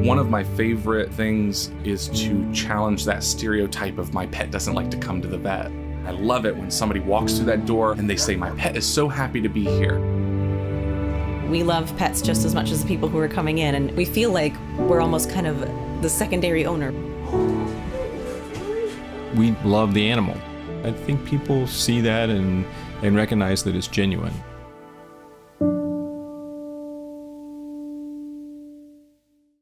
One of my favorite things is to challenge that stereotype of my pet doesn't like to come to the vet. I love it when somebody walks through that door and they say, my pet is so happy to be here. We love pets just as much as the people who are coming in, and we feel like we're almost kind of the secondary owner. We love the animal. I think people see that and recognize that it's genuine.